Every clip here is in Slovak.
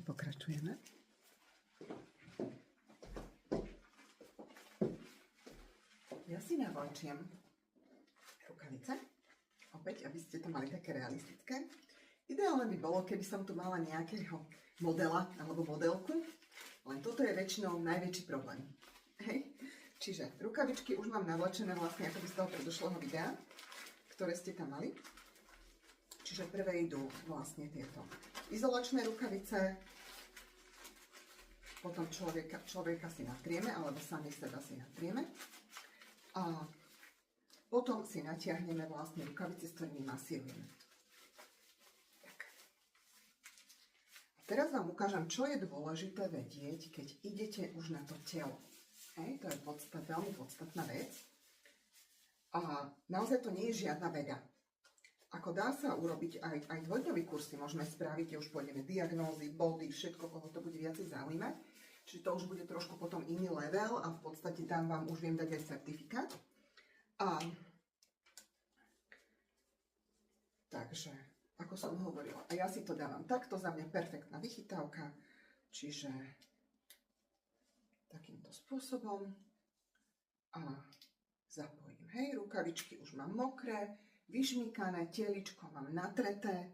Pokračujeme. Ja si navlačiem rukavice, opäť, aby ste to mali také realistické. Ideálne by bolo, keby som tu mala nejakého modela alebo modelku, len toto je väčšinou najväčší problém. Hej. Čiže rukavičky už mám navlačené vlastne ako z toho predošlého videa, ktoré ste tam mali. Čiže prvé idú vlastne tieto izolačné rukavice, potom človeka si natrieme, alebo sami seba si natrieme. A potom si natiahneme vlastne rukavice, s ktorými masírujeme. Tak. A teraz vám ukážem, čo je dôležité vedieť, keď idete už na to telo. Hej, to je veľmi podstatná vec. A naozaj to nie je žiadna veda. Ako dá sa urobiť aj dvojdňový kursy, môžeme spraviť, už pôjdeme diagnózy, body, všetko, koho to bude viacej zaujímať. Čiže to už bude trošku potom iný level a v podstate tam vám už viem dať aj certifikát. Takže, ako som hovorila, a ja si to dávam takto, za mňa perfektná vychytávka, čiže takýmto spôsobom a zapojím. Hej, rukavičky už mám mokré, vyžmýkané, teličko mám natreté,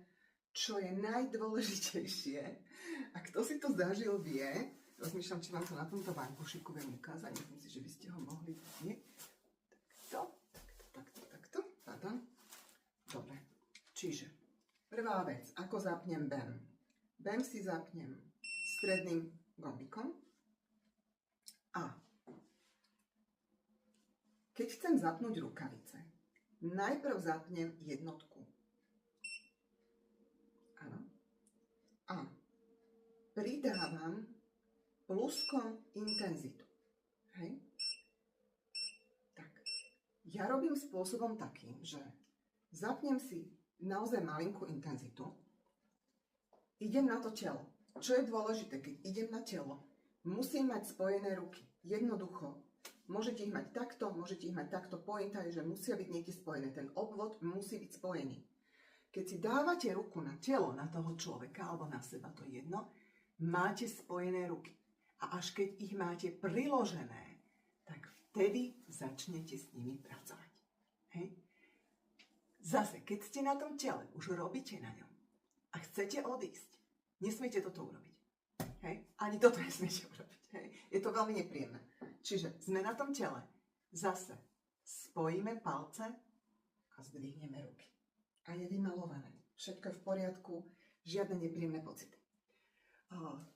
čo je najdôležitejšie. A kto si to zažil, vie, rozmýšľam, či vám to na tomto vankušiku viem ukázať, myslím si, že by ste ho mohli vidieť. Takto, pardon. Dobre, čiže prvá vec, ako zapnem BEM. BEM si zapnem stredným gombikom. A keď chcem zapnúť rukavice, najprv zapnem jednotku. Áno. A pridávam pluskom intenzitu. Hej. Tak. Ja robím spôsobom takým, že zapnem si naozaj malinkú intenzitu. Idem na to telo. Čo je dôležité, keď idem na telo? Musím mať spojené ruky. Jednoducho. Môžete ich mať takto, môžete ich mať takto. Pointa je, že musia byť niekde spojené. Ten obvod musí byť spojený. Keď si dávate ruku na telo, na toho človeka alebo na seba, to je jedno, máte spojené ruky. A až keď ich máte priložené, tak vtedy začnete s nimi pracovať. Hej? Zase, keď ste na tom tele, už robíte na ňom a chcete odísť, nesmiete toto urobiť. Hej? Ani toto nesmiete urobiť. Hej? Je to veľmi nepríjemné. Čiže sme na tom tele. Zase spojíme palce a zdvihneme ruky. A je vymalované. Všetko je v poriadku, žiadne nepríjemné pocity.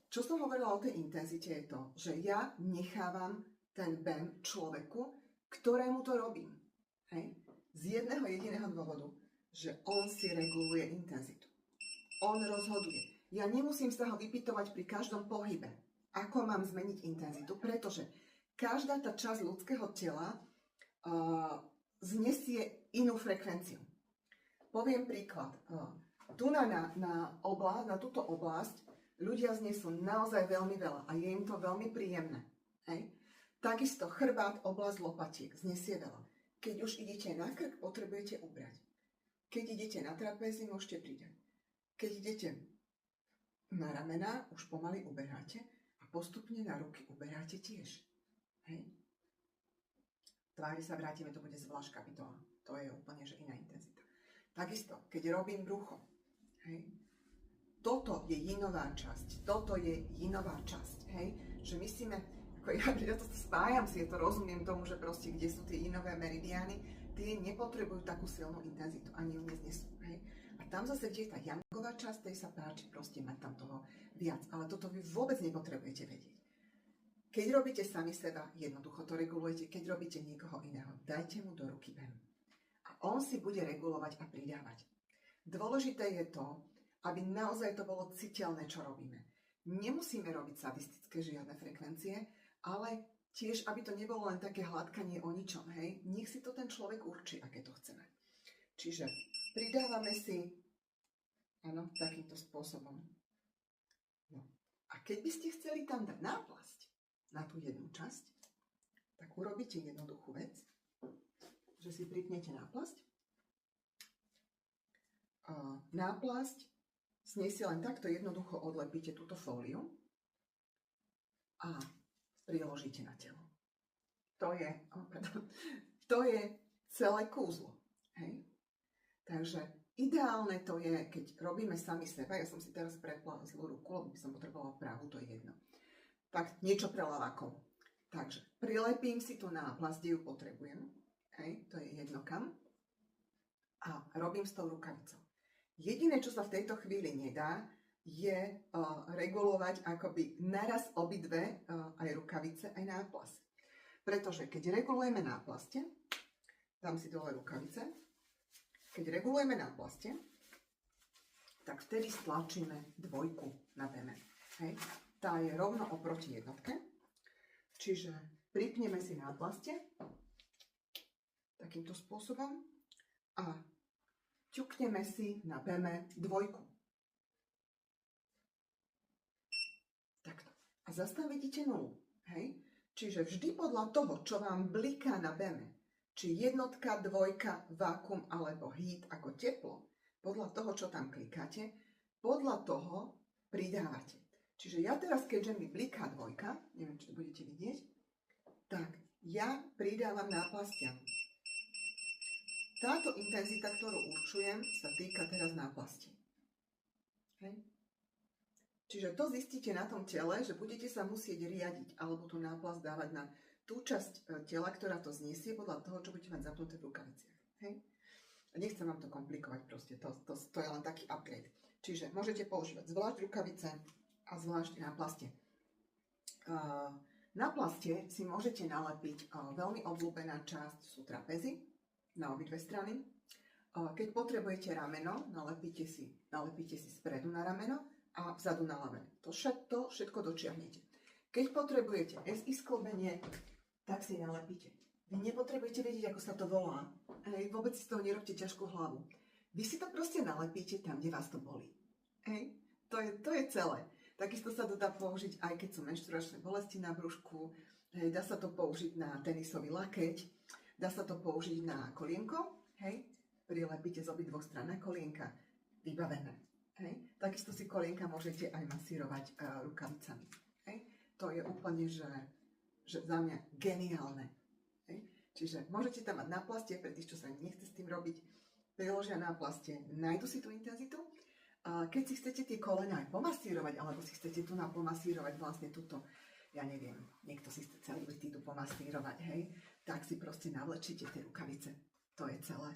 Čo som hovorila o tej intenzite je to, že ja nechávam ten BEM človeku, ktorému to robím. Hej? Z jedného jediného dôvodu, že on si reguluje intenzitu. On rozhoduje. Ja nemusím sa ho vypytovať pri každom pohybe, ako mám zmeniť intenzitu, pretože každá tá časť ľudského tela znesie inú frekvenciu. Poviem príklad. Tu na túto oblasť ľudia znesú naozaj veľmi veľa a je im to veľmi príjemné. Hej? Takisto chrbát, oblasť lopatiek znesie veľa. Keď už idete na krk, potrebujete ubrať. Keď idete na trapézy, môžete pridať. Keď idete na ramená, už pomaly uberáte a postupne na ruky uberáte tiež. Hej? Tvári sa vrátime, to bude zvlášť kapitola. To je úplne že iná intenzita. Takisto, keď robím brucho, hej? Toto je jinová časť, toto je jinová časť, hej? Že myslíme, ako ja to spájam si, ja to rozumiem tomu, že proste, kde sú tie jinové meridiány, tie nepotrebujú takú silnú intenzitu, ani ju neznesú, hej? A tam zase, kde je tá jangová časť, tej sa páči proste mať tam toho viac, ale toto vy vôbec nepotrebujete vedieť. Keď robíte sami seba, jednoducho to regulujete, keď robíte niekoho iného, dajte mu do ruky BEM. A on si bude regulovať a pridávať. Dôležité je to, aby naozaj to bolo citeľné, čo robíme. Nemusíme robiť sadistické žiadne frekvencie, ale tiež, aby to nebolo len také hladkanie o ničom, hej? Nech si to ten človek určí, aké to chceme. Čiže pridávame si, áno, takýmto spôsobom. No. A keď by ste chceli tam dať náplasť na tú jednu časť, tak urobíte jednoduchú vec, že si pripnete náplasť. Náplasť z nej si len takto jednoducho odlepíte túto fóliu a priložíte na telo. To je celé kúzlo. Hej? Takže ideálne to je, keď robíme sami seba. Ja som si teraz prepla zlú ruku, lebo by som potrebovala pravú, to je jedno. Tak niečo pre ľavákov. Takže prilepím si tú náplasť, kde ju potrebujem. Hej? To je jedno kam. A robím s tou rukavicou. Jediné, čo sa v tejto chvíli nedá, je regulovať akoby naraz obidve aj rukavice, aj náplasť. Pretože keď regulujeme náplastie, dám si dole rukavice, keď regulujeme náplastie, tak vtedy stlačíme dvojku na beme. Hej. Tá je rovno oproti jednotke, čiže pripneme si náplastie takýmto spôsobom a ťukneme si na beme dvojku. Takto. A zase tam vidíte nulu. Hej? Čiže vždy podľa toho, čo vám bliká na beme, či jednotka, dvojka, vákum alebo heat ako teplo, podľa toho, čo tam klikáte, podľa toho pridávate. Čiže ja teraz, keďže mi bliká dvojka, neviem, či to budete vidieť, tak ja pridávam náplastiam. Táto intenzita, ktorú určujem, sa týka teraz náplasti. Hej. Čiže to zistíte na tom tele, že budete sa musieť riadiť alebo tú náplasť dávať na tú časť tela, ktorá to zniesie podľa toho, čo budete mať zapnuté v rukaviciach. Hej. A nechcem vám to komplikovať proste, to je len taký upgrade. Čiže môžete používať zvlášť rukavice a zvlášť náplastie. Náplastie si môžete nalepiť, veľmi obľúbená časť sú trapezy, na obidve strany. Keď potrebujete rameno, nalepíte si spredu na rameno a vzadu na lameno. To všetko dočiahnete. Keď potrebujete SI sklbenie, tak si nalepíte. Vy nepotrebujete vedieť, ako sa to volá. Hej, vôbec si z toho nerobte ťažkú hlavu. Vy si to proste nalepíte tam, kde vás to bolí. Hej, to je celé. Takisto sa to dá použiť, aj keď sú menštruačné bolesti na brúšku. Hej, dá sa to použiť na tenisový lakeť. Dá sa to použiť na kolienko, hej, prilepíte z obidvoch strán na kolienka, vybavené, hej. Takisto si kolienka môžete aj masírovať rukavicami, hej. To je úplne, že za mňa geniálne, hej. Čiže môžete tam mať náplastie, pre tých, čo sa nechce s tým robiť, priložia náplastie, nájdu si tú intenzitu. A keď si chcete tie kolena aj pomasírovať, alebo si chcete tu pomasírovať vlastne túto, ja neviem, niekto si chce celibitídu pomasírovať, hej, tak si proste navlečíte tie rukavice. To je celé,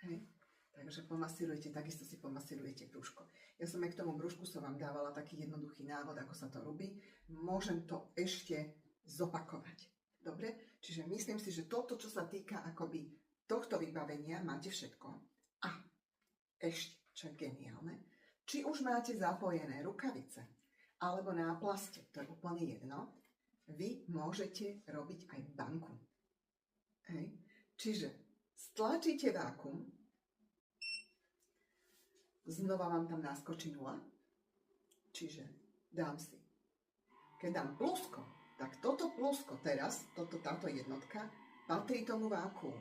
hej. Takže pomasírujete, takisto si pomasírujete brúško. Ja som aj k tomu brúšku som vám dávala taký jednoduchý návod, ako sa to robí. Môžem to ešte zopakovať. Dobre? Čiže myslím si, že toto, čo sa týka akoby tohto vybavenia, máte všetko. A ešte, čo je geniálne, či už máte zapojené rukavice, alebo náplastie, to je úplne jedno, vy môžete robiť aj banku. Hej. Čiže stlačíte vákum, znova vám tam naskočí nula, čiže dám si. Keď dám plusko, tak toto plusko teraz, táto jednotka, patrí tomu vákuum.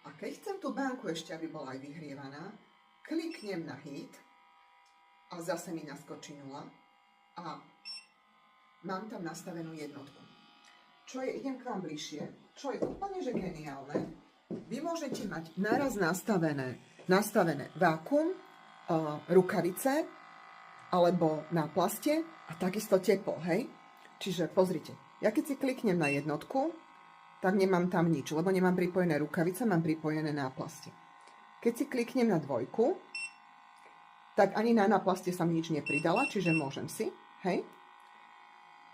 A keď chcem tú banku ešte, aby bola aj vyhrievaná, kliknem na heat a zase mi naskočí nula a mám tam nastavenú jednotku. Idem k vám bližšie, čo je úplne že geniálne. Vy môžete mať naraz nastavené vákuum, rukavice alebo náplastie a takisto teplo, hej? Čiže pozrite, ja keď si kliknem na jednotku, tak nemám tam nič, lebo nemám pripojené rukavice, mám pripojené náplastie. Keď si kliknem na dvojku, tak ani na náplastie som nič nepridala, čiže môžem si, hej?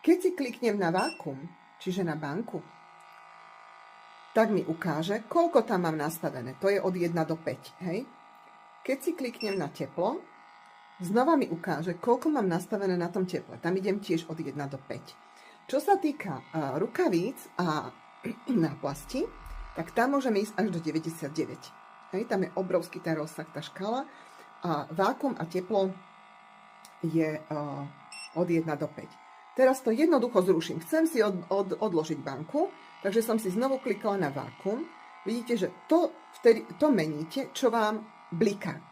Keď si kliknem na vákum, čiže na banku, tak mi ukáže, koľko tam mám nastavené. To je od 1 do 5, hej? Keď si kliknem na teplo, znova mi ukáže, koľko mám nastavené na tom teple. Tam idem tiež od 1 do 5. Čo sa týka rukavíc a náplasti, tak tam môžeme ísť až do 99. Hej? Tam je obrovský ten rozsah, tá škala. A vákum a teplo je od 1 do 5. Teraz to jednoducho zruším. Chcem si odložiť banku, takže som si znovu klikala na vákum. Vidíte, že to meníte, čo vám bliká.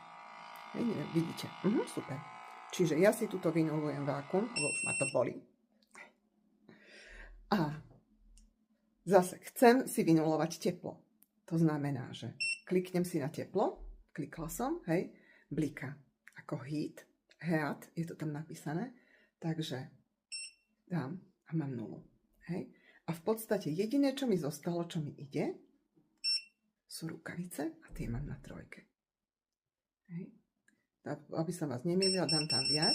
Vidíte? Super. Čiže ja si tuto vynulujem vákum, lebo už ma to bolí. A zase chcem si vynulovať teplo. To znamená, že kliknem si na teplo, klikla som, hej, blika ako heat, je to tam napísané, takže dám a mám nulu. Hej. A v podstate jediné, čo mi zostalo, čo mi ide, sú rukavice a tie mám na 3. Hej. Aby som vás nemýlila, dám tam viac.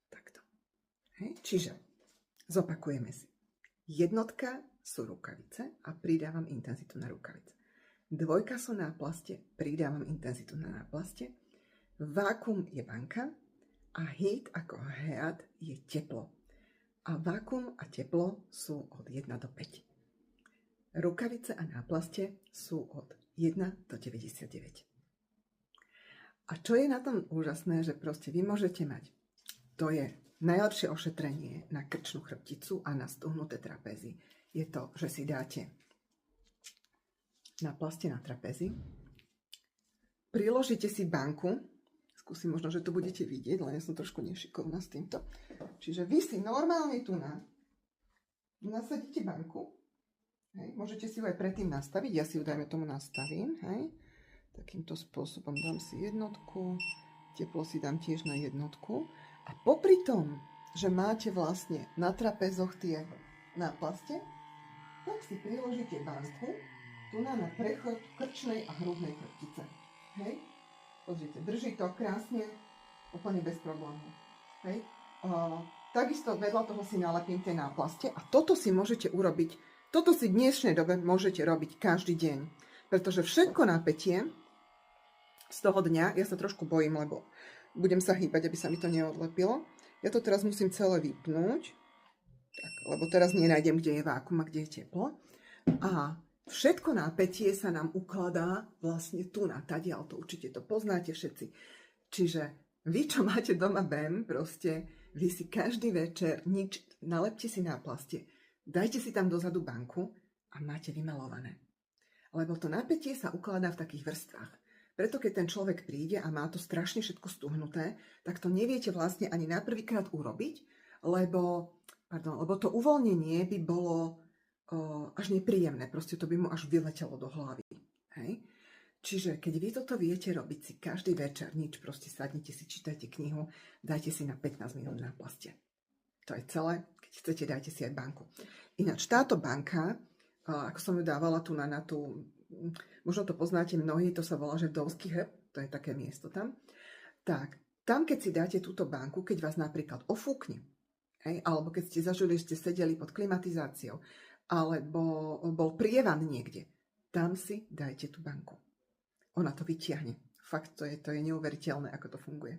Takto. Hej. Čiže zopakujeme si. 1 sú rukavice a pridávam intenzitu na rukavice. 2 sú náplaste, pridávam intenzitu na náplaste. Vákum je banka a heat ako heat je teplo. A vákum a teplo sú od 1 do 5. Rukavice a náplaste sú od 1 do 99. A čo je na tom úžasné, že proste vy môžete mať, to je najlepšie ošetrenie na krčnú chrbticu a na stuhnuté trapézy. Je to, že si dáte náplaste na trapézy, priložíte si banku, skúsim možno, že to budete vidieť, len ja som trošku nešikovná s týmto. Čiže vy si normálne tu nasadíte banku, hej, môžete si ju aj predtým nastaviť, ja si ju dajme tomu nastavím, hej, takýmto spôsobom dám si 1, teplo si dám tiež na 1 a popri tom, že máte vlastne na trapézoch tie náplaste, tak si priložíte banku tu na prechod krčnej a hrudnej chrbtice. Hej? Pozrite, drží to krásne, úplne bez problémov. Hej? Takisto vedľa toho si nalepím tie náplaste a toto si môžete urobiť, toto si v dnešnej dobe môžete robiť každý deň. Pretože všetko napätie z toho dňa, ja sa trošku bojím, lebo budem sa hýbať, aby sa mi to neodlepilo. Ja to teraz musím celé vypnúť, tak, lebo teraz nenájdem, kde je vákum a kde je teplo. A všetko napätie sa nám ukladá vlastne tu na tadiaľ, to určite to poznáte všetci. Čiže vy, čo máte doma BEM, proste vy si každý večer nalepte si náplaste, dajte si tam dozadu banku a máte vymalované. Lebo to napätie sa ukladá v takých vrstvách. Preto keď ten človek príde a má to strašne všetko stuhnuté, tak to neviete vlastne ani na prvýkrát urobiť, lebo to uvoľnenie by bolo až nepríjemné, proste to by mu až vyletelo do hlavy. Hej? Čiže keď vy toto viete robiť si každý večer, proste sadnite si, čítajte knihu, dajte si na 15 minút náplaste. To je celé, keď chcete, dajte si aj banku. Ináč táto banka, ako som ju dávala tu na tú, možno to poznáte mnohí, to sa volá, že vdovský hrb, to je také miesto tam. Tak, tam keď si dáte túto banku, keď vás napríklad ofúkne, hej, alebo keď ste zažili, že ste sedeli pod klimatizáciou, alebo bol prievan niekde, tam si dajte tú banku. Ona to vytiahne. Fakt, to je neuveriteľné, ako to funguje.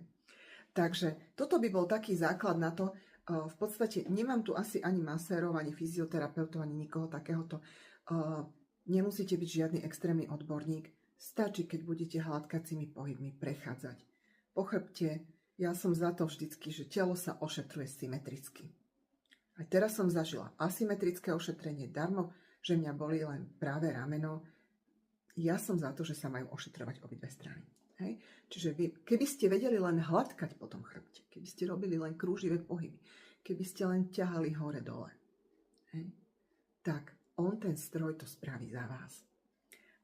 Takže toto by bol taký základ na to. V podstate nemám tu asi ani masérov, ani fyzioterapeutov, ani nikoho takéhoto. Nemusíte byť žiadny extrémny odborník. Stačí, keď budete hladkacími pohybmi prechádzať po chrbte. Ja som za to vždycky, že telo sa ošetruje symetricky. Aj teraz som zažila asymetrické ošetrenie darmo, že mňa bolí len práve rameno. Ja som za to, že sa majú ošetrovať obidve strany. Hej? Čiže vy, keby ste vedeli len hladkať po tom chrbte, keby ste robili len krúživé pohyby, keby ste len ťahali hore-dole, tak on ten stroj to spraví za vás.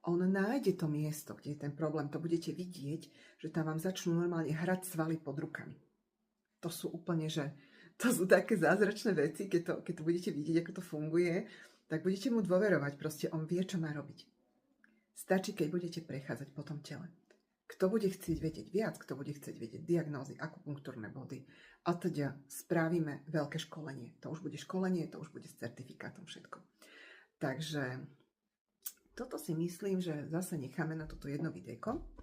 On nájde to miesto, kde je ten problém. To budete vidieť, že tam vám začnú normálne hrať svaly pod rukami. To sú úplne, že to sú také zázračné veci, keď to budete vidieť, ako to funguje, tak budete mu dôverovať. Proste on vie, čo má robiť. Stačí, keď budete prechádzať po tom tele. Kto bude chcieť vedieť viac, kto bude chcieť vedieť diagnózy, akupunktúrne body a teda spravíme veľké školenie. To už bude školenie, to už bude s certifikátom všetko. Takže toto si myslím, že zase necháme na toto jedno videjko.